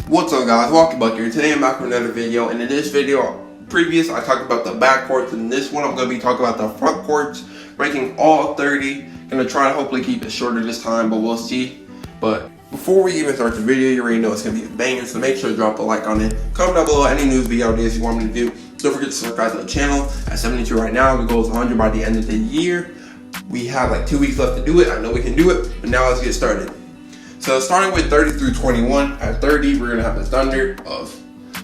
What's up guys, welcome back here. Today I'm back with another video, and in this video, I talked about the back courts, and in this one I'm going to be talking about the front courts, ranking all 30. Going to try to hopefully keep it shorter this time, but we'll see. But before we even start the video, you already know it's going to be a banger, so make sure to drop a like on it. Comment down below any news video ideas you want me to do. Don't forget to subscribe to the channel. At 72 right now, the goal is 100 by the end of the year. We have like 2 weeks left to do it. I know we can do it, but now let's get started. So starting with 30 through 21, at 30, we're going to have the Thunder of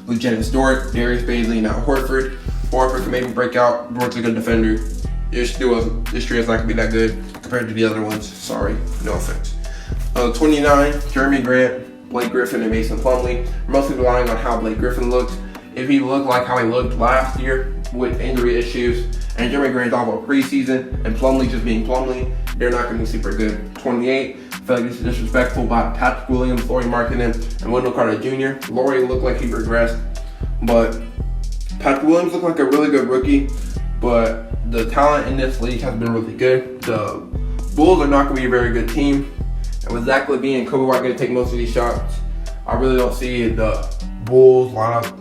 Lieutenant Dort, Darius Bazley, now Horford. Horford can maybe break out. Dort's a good defender. This trio is not going to be that good compared to the other ones. Sorry, no offense. 29, Jeremy Grant, Blake Griffin, and Mason Plumlee. We're mostly relying on how Blake Griffin looks. If he looked like how he looked last year with injury issues, and Jeremy Grant's all about preseason, and Plumlee just being Plumlee, they're not going to be super good. 28, I feel like this is disrespectful by Patrick Williams, Lauri Markkanen, and Wendell Carter Jr. Lauri looked like he regressed, but Patrick Williams looked like a really good rookie, but the talent in this league has been really good. The Bulls are not going to be a very good team, and with Zach LaVine and Kobe White going to take most of these shots, I really don't see the Bulls lineup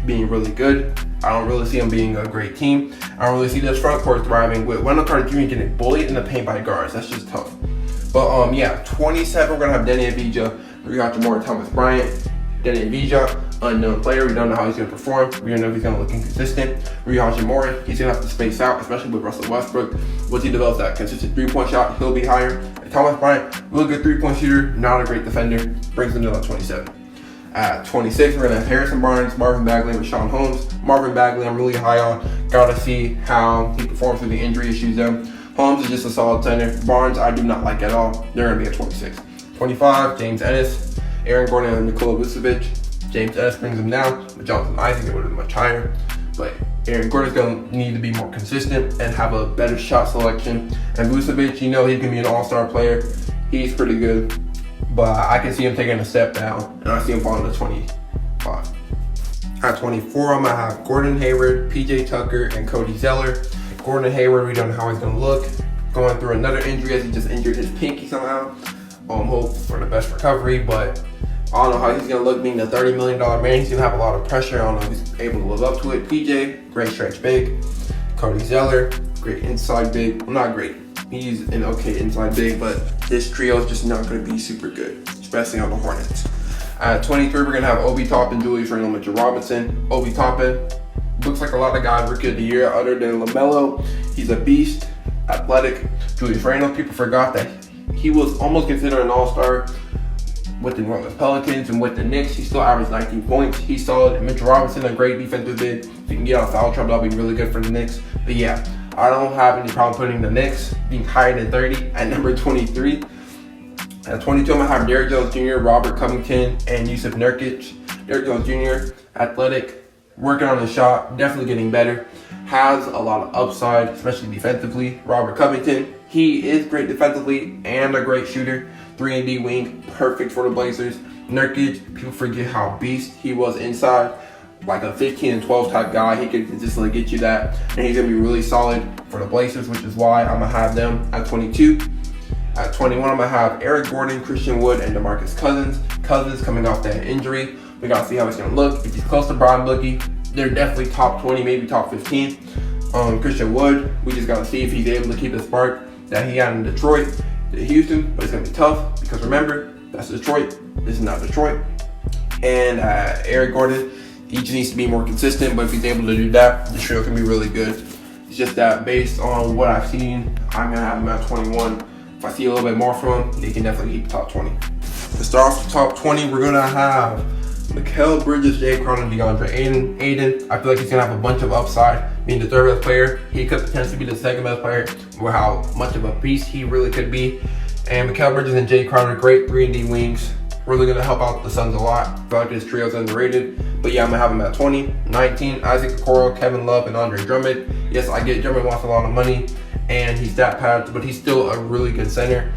being really good. I don't really see them being a great team. I don't really see this front court thriving with Wendell Carter Jr. getting bullied in the paint by guards. That's just tough. But yeah, 27, we're gonna have Denny Avdija. We got Jamora Thomas Bryant. Denny Avdija, unknown player. We don't know how he's gonna perform. We don't know if he's gonna look inconsistent. Rui Hachimura, he's gonna have to space out, especially with Russell Westbrook. Once he develops that consistent three-point shot, he'll be higher. And Thomas Bryant, really good three-point shooter, not a great defender. Brings him to like 27. At 26, we're gonna have Harrison Barnes, Marvin Bagley, and Rashawn Holmes. Marvin Bagley, I'm really high on. Gotta see how he performs through the injury issues though. Holmes is just a solid center. Barnes, I do not like at all. They're gonna be at 26. 25, James Ennis, Aaron Gordon, and Nikola Vucevic. James Ennis brings him down. With Jonathan Isaac, it would have been much higher. But Aaron Gordon's gonna need to be more consistent and have a better shot selection. And Vucevic, you know he's gonna be an all-star player. He's pretty good. But I can see him taking a step down, and I see him falling to 25. At 24, I'm going to have Gordon Hayward, PJ Tucker, and Cody Zeller. Gordon Hayward, we don't know how he's going to look. Going through another injury as he just injured his pinky somehow. Hope for the best recovery, but I don't know how he's going to look being the $30 million man. He's going to have a lot of pressure. I don't know if he's able to live up to it. PJ, great stretch big. Cody Zeller, great inside big. Well, not great. He's an okay inside big, but this trio is just not going to be super good, especially on the Hornets. At 23, we're going to have Obi Toppin, Julius Randle, Mitchell Robinson. Obi Toppin looks like a lot of guys rookie of the year other than LaMelo. He's a beast, athletic. Julius Randle, people forgot that he was almost considered an all-star with the New Orleans Pelicans, and with the Knicks, he still averaged 19 points. He's solid. And Mitchell Robinson, a great defensive bid. If he can get out of foul trouble, that'll be really good for the Knicks. But yeah, I don't have any problem putting the Knicks being higher than 30 at number 23. At 22, I'm going to have Derrick Jones Jr., Robert Covington, and Yusuf Nurkic. Derrick Jones Jr., athletic, working on his shot, definitely getting better, has a lot of upside, especially defensively. Robert Covington, he is great defensively and a great shooter. 3-and-D wing, perfect for the Blazers. Nurkic, people forget how beast he was inside. Like a 15 and 12 type guy, he could consistently get you that, and he's gonna be really solid for the Blazers, which is why I'm gonna have them at 22. At 21, I'm gonna have Eric Gordon, Christian Wood, and DeMarcus Cousins. Cousins coming off that injury, we gotta see how he's gonna look. If he's close to Brian Boogie, they're definitely top 20, maybe top 15. Christian Wood, we just gotta see if he's able to keep the spark that he had in Detroit to Houston, but it's gonna be tough because remember, that's Detroit. This is not Detroit. And Eric Gordon, he just needs to be more consistent, but if he's able to do that, the trio can be really good. It's just that based on what I've seen, I'm gonna have him at 21. If I see a little bit more from him, they can definitely keep top 20. To start off the top 20, we're gonna have Mikal Bridges, Jay Crowder, and DeAndre Ayton. I feel like he's gonna have a bunch of upside. Being the third best player, he could potentially be the second best player, or how much of a beast he really could be. And Mikal Bridges and Jay Crowder, great 3-and-D wings. Really gonna help out the Suns a lot. I feel like this trio is underrated. But yeah, I'm gonna have him at 20. 19, Isaac Okoro, Kevin Love, and Andre Drummond. Yes, I get Drummond wants a lot of money, and he's that packed, but he's still a really good center.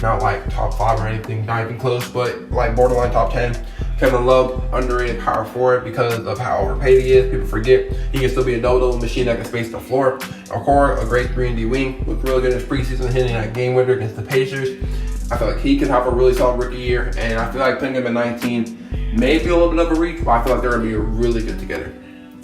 Not like top 5 or anything, not even close, but like borderline top 10. Kevin Love, underrated power forward because of how overpaid he is. People forget he can still be a double machine that can space the floor. Okoro, a great 3-and-D wing, looked really good in his preseason, hitting that game winner against the Pacers. I feel like he could have a really solid rookie year, and I feel like putting him at 19 may be a little bit of a reach, but I feel like they're going to be really good together.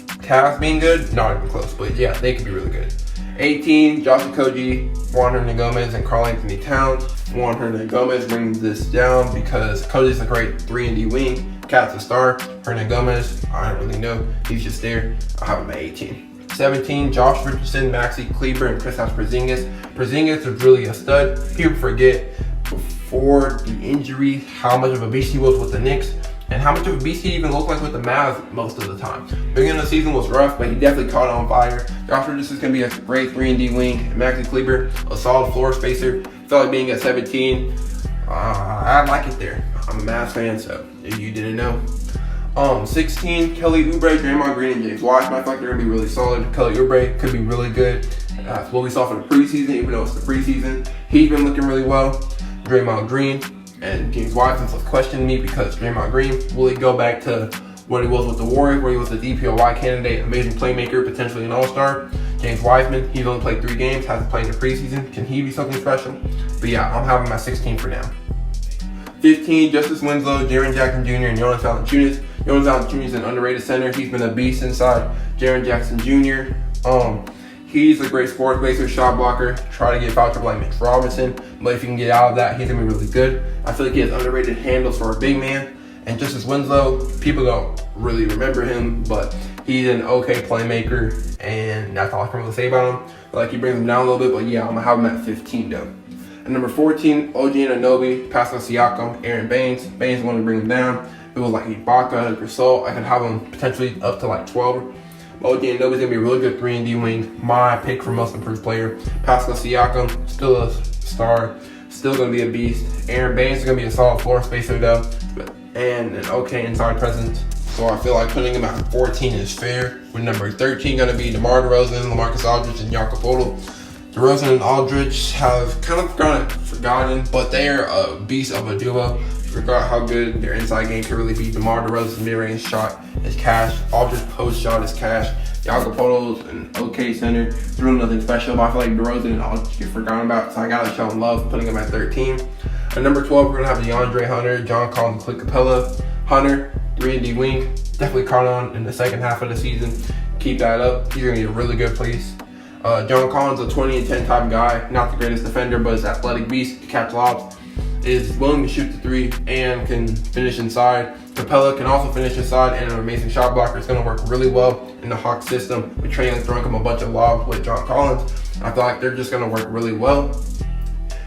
Cavs being good, not even close, but yeah, they could be really good. 18, Josh Okogie, Juan Hernangomez, and Karl Anthony Towns. Juan Hernangomez brings this down because Okogie's a great 3-and-D wing. Cat's a star. Hernangomez, I don't really know. He's just there. I have him at 18. 17, Josh Richardson, Maxi Kleber, and Kristaps Porzingis. Porzingis is really a stud. People forget before the injury how much of a beast he was with the Knicks, and how much of a beast he even looked like with the Mavs most of the time. Beginning of the season was rough, but he definitely caught on fire. Josh Richardson's going to be a great 3-and-D wing. And Maxi Kleber, a solid floor spacer. Felt like being at 17. I like it there. I'm a Mavs fan, so if you didn't know. 16, Kelly Oubre, Draymond Green, and James Wiseman. I feel like they're going to be really solid. Kelly Oubre could be really good. That's what we saw for the preseason, even though it's the preseason. He's been looking really well. Draymond Green and James Wiseman was questioning me because Draymond Green, will he go back to what he was with the Warriors, where he was a DPOY candidate, amazing playmaker, potentially an all-star? James Wiseman, he's only played 3 games, hasn't played in the preseason. Can he be something special? But yeah, I'm having my 16 for now. 15, Justice Winslow, Jaren Jackson Jr., and Jonas Valanciunas. Jonas Valanciunas is an underrated center. He's been a beast inside. Jaren Jackson Jr., he's a great scorer, baser, shot blocker. Try to get foul trouble like Mitch Robinson, but if you can get out of that, he's gonna be really good. I feel like he has underrated handles for a big man. And Justice Winslow, people don't really remember him, but he's an okay playmaker, and that's all I can really say about him. Like, he brings him down a little bit, but yeah, I'm gonna have him at 15 though. At number 14, OG Anunoby, Pascal Siakam, Aaron Baines. Baines wanted to bring him down. If it was like Ibaka, Gasol, I could have him potentially up to like 12. OG Anunoby's gonna be a really good 3-and-D wing. My pick for most improved player. Pascal Siakam, still a star, still gonna be a beast. Aaron Baines is gonna be a solid floor spacer though, and an okay inside presence. So I feel like putting him at 14 is fair. With number 13 gonna be DeMar DeRozan, LaMarcus Aldridge, and Jakob Poeltl. DeRozan and Aldridge have kind of gone forgotten, but they are a beast of a duo. Forgot how good their inside game can really be. DeMar DeRozan's mid-range shot is cash. Aldridge's post shot is cash. Jakob Poeltl's an okay center. It's really nothing special, but I feel like DeRozan and Aldridge get forgotten about, so I gotta show him love, putting him at 13. At number 12, we're gonna have DeAndre Hunter, John Collins, and Clint Capella. Hunter, 3-and-D wing, definitely caught on in the second half of the season. Keep that up. He's gonna be a really good place. John Collins, a 20-and-10 type guy, not the greatest defender, but is an athletic beast, can catch lobs, is willing to shoot the 3 and can finish inside. Capella can also finish inside and an amazing shot blocker. It's going to work really well in the Hawks system with Trae Young throwing him a bunch of lobs with John Collins. I feel like they're just going to work really well.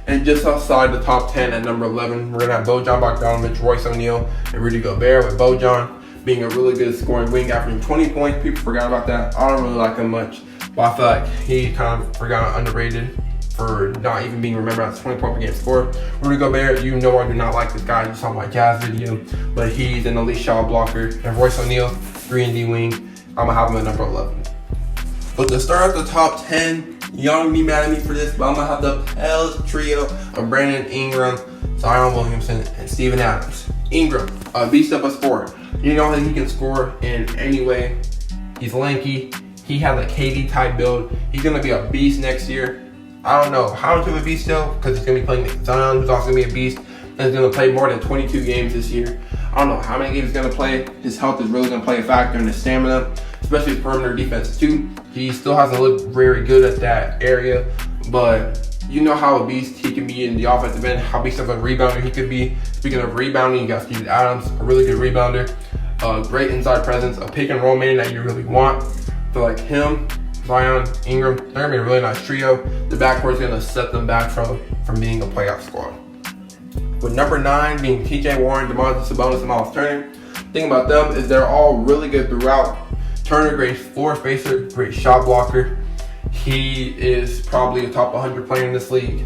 And just outside the top 10 at number 11, we're going to have Bojan Bogdanovic, Royce O'Neal, and Rudy Gobert, with Bojan being a really good scoring wing, averaging 20 points. People forgot about that. I don't really like him much, but I feel like he kind of forgot underrated for not even being remembered as a 20-point per game scorer. Rudy Gobert, you know I do not like this guy. You saw my Jazz video, but he's an elite shot blocker. And Royce O'Neal, 3-and-D wing, I'm gonna have him at number 11. But to start at the top 10, y'all gonna be mad at me for this, but I'm gonna have the Pels trio of Brandon Ingram, Zion Williamson, and Steven Adams. Ingram, a beast of a scorer. You know that he can score in any way. He's lanky. He has a KD type build. He's gonna be a beast next year. I don't know how much of a beast still, because he's going to be playing with Zion, who's also going to be a beast, and he's going to play more than 22 games this year. I don't know how many games he's going to play. His health is really going to play a factor in his stamina, especially his perimeter defense too. He still hasn't looked very good at that area, but you know how a beast he can be in the offensive end, how beast of a rebounder he could be. Speaking of rebounding, you got Steven Adams, a really good rebounder, a great inside presence, a pick and roll man that you really want. So like him, Zion, Ingram, they're going to be a really nice trio. The backcourt is going to set them back from being a playoff squad. With number 9 being TJ Warren, DeMontis Sabonis, and Miles Turner. The thing about them is they're all really good throughout. Turner, great floor spacer, great shot blocker. He is probably a top 100 player in this league.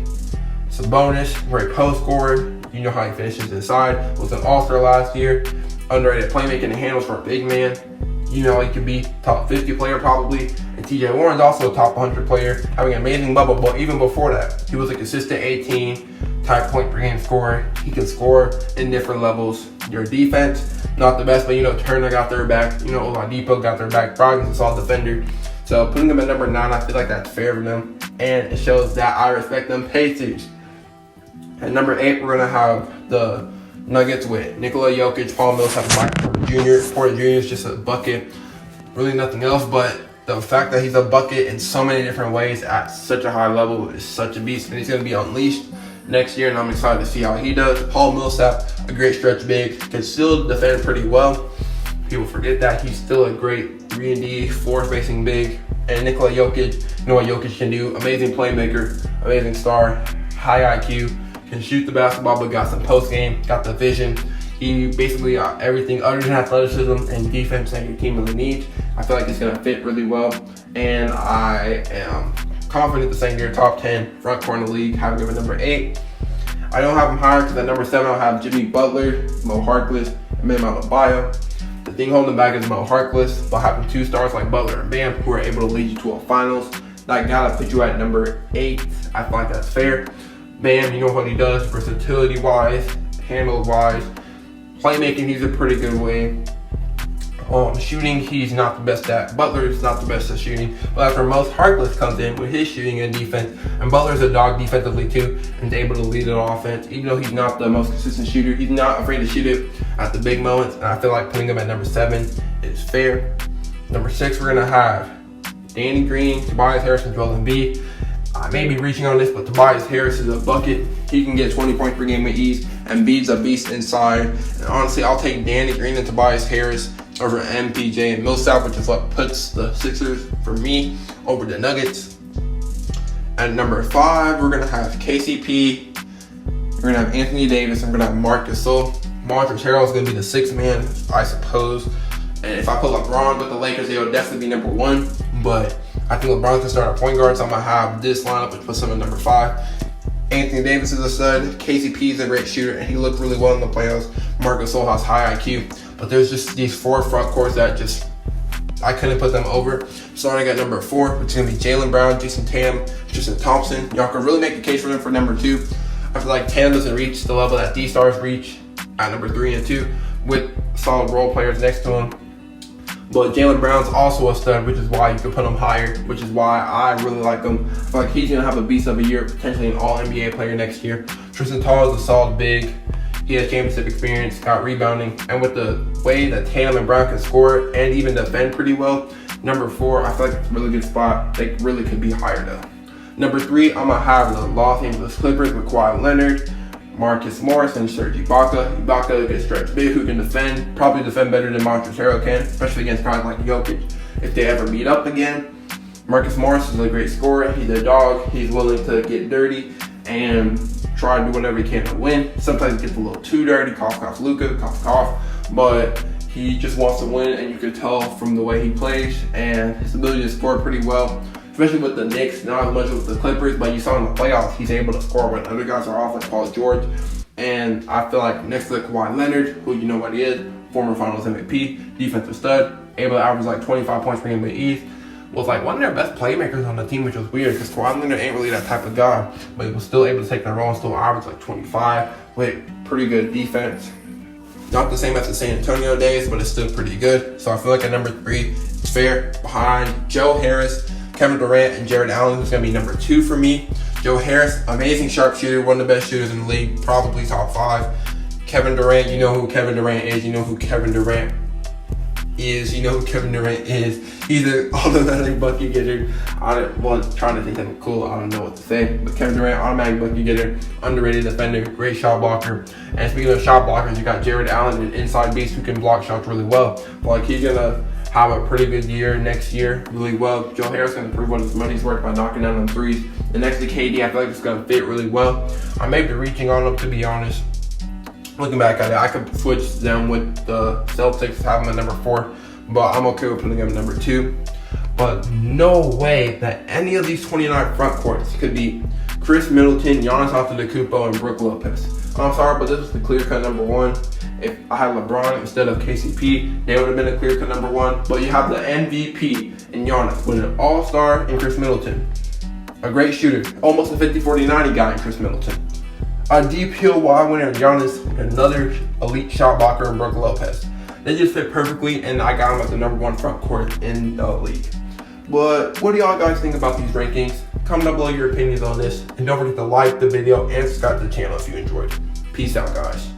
Sabonis, great post scorer. You know how he finishes inside. Was an all-star last year. Underrated playmaking and handles for a big man. You know he could be top 50 player probably. And TJ Warren's also a top 100 player, having an amazing bubble. But even before that, he was a consistent 18 type point per game scorer. He can score in different levels. Your defense, not the best, but you know Turner got their back. You know Oladipo got their back. Brogdon's a solid defender. So putting them at number 9, I feel like that's fair for them, and it shows that I respect them. Pacers. At number 8, we're gonna have the Nuggets with Nikola Jokic, Paul Millsap, Michael Porter Jr. Porter Jr. is just a bucket, really nothing else. But the fact that he's a bucket in so many different ways at such a high level is such a beast, and he's gonna be unleashed next year, and I'm excited to see how he does. Paul Millsap, a great stretch big, can still defend pretty well. People forget that he's still a great 3-and-D, floor-facing big. And Nikola Jokic, you know what Jokic can do. Amazing playmaker, amazing star, high IQ, can shoot the basketball, but got some post game, got the vision. He basically got everything other than athleticism and defense that your team really needs. I feel like it's gonna fit really well, and I am confident to say near top 10 front court in the league. Have him at number 8. I don't have him higher because at number 7 I'll have Jimmy Butler, Mo Harkless, and Bam Adebayo. The thing holding him back is Mo Harkless, but having 2 stars like Butler and Bam who are able to lead you to a finals, that gotta put you at number 8. I feel like that's fair. Bam, you know what he does, versatility-wise, handle-wise, playmaking, he's a pretty good way. Shooting, he's not the best at. Butler's not the best at shooting, but that's where most Harkless comes in with his shooting and defense. And Butler's a dog defensively too, and is able to lead an offense. Even though he's not the most consistent shooter, he's not afraid to shoot it at the big moments. And I feel like putting him at number 7 is fair. Number 6, we're gonna have Danny Green, Tobias Harris, and Joel Embiid. I may be reaching on this, but Tobias Harris is a bucket. He can get 20 points per game with ease, and Embiid's a beast inside. And honestly, I'll take Danny Green and Tobias Harris over MPJ and Millsap, which is what puts the Sixers, for me, over the Nuggets. At number 5, we're gonna have KCP. We're gonna have Anthony Davis. I'm gonna have Marc Gasol. Montrezl Harrell is gonna be the 6th man, I suppose. And if I put LeBron with the Lakers, they will definitely be number 1. But I think LeBron can start at point guard, so I'm gonna have this lineup, which puts him at number 5. Anthony Davis is a stud. KCP is a great shooter, and he looked really well in the playoffs. Marc Gasol has high IQ, but there's just these 4 front courts that just I couldn't put them over. Starting at number 4, which is gonna be Jaylen Brown, Jason Tatum, Tristan Thompson. Y'all can really make the case for them for number 2. I feel like Tatum doesn't reach the level that these stars reach at number 3 and 2 with solid role players next to him. But Jaylen Brown's also a stud, which is why you can put him higher, which is why I really like him. I feel like he's going to have a beast of a year, potentially an all-NBA player next year. Tristan Tall is a solid big. He has championship experience, got rebounding, and with the way that Tatum and Brown can score and even defend pretty well, number 4, I feel like it's a really good spot. They really could be higher though. Number 3, I'm going to have the Los Angeles Clippers with Kawhi Leonard, Marcus Morris, and Serge Ibaka. Ibaka is stretch big who can defend, probably defend better than Montrezl Harrell can, especially against guys like Jokic if they ever meet up again. Marcus Morris is a great scorer. He's a dog. He's willing to get dirty and try to do whatever he can to win. Sometimes he gets a little too dirty, cough, Luka, cough, but he just wants to win, and you can tell from the way he plays and his ability to score pretty well. Especially with the Knicks, not as much with the Clippers, but you saw in the playoffs, he's able to score when other guys are off, like Paul George. And I feel like next to Kawhi Leonard, who you know what he is, former Finals MVP, defensive stud, able to average like 25 points per game with ease, was like one of their best playmakers on the team, which was weird because Kawhi Leonard ain't really that type of guy, but he was still able to take that role and still average like 25 with pretty good defense. Not the same as the San Antonio days, but it's still pretty good. So I feel like at number 3, it's fair behind Joe Harris, Kevin Durant, and Jared Allen, who's going to be number 2 for me. Joe Harris, amazing sharpshooter, one of the best shooters in the league, probably top 5. Kevin Durant, you know who Kevin Durant is. You know who Kevin Durant is. He's an automatic bucket getter. Trying to think something cool. I don't know what to say. But Kevin Durant, automatic bucket getter, underrated defender, great shot blocker. And speaking of shot blockers, you got Jared Allen, an inside beast who can block shots really well. Like he's going to have a pretty good year next year, really well. Joe Harris going to prove what his money's worth by knocking down on threes. And next to KD, I feel like it's going to fit really well. I may be reaching on him, to be honest. Looking back at it, I could switch them with the Celtics, have them at number 4, but I'm okay with putting them at number 2. But no way that any of these 29 front courts could be Chris Middleton, Giannis Antetokounmpo, and Brook Lopez. I'm sorry, but this was the clear-cut number 1. If I had LeBron instead of KCP, they would have been a clear-cut number 1. But you have the MVP in Giannis with an all-star in Chris Middleton. A great shooter, almost a 50-40-90 guy in Chris Middleton. A DPOY winner in Giannis, another elite shot blocker in Brook Lopez. They just fit perfectly, and I got them at the number 1 front court in the league. But what do y'all guys think about these rankings? Comment down below your opinions on this, and don't forget to like the video and subscribe to the channel if you enjoyed. Peace out, guys.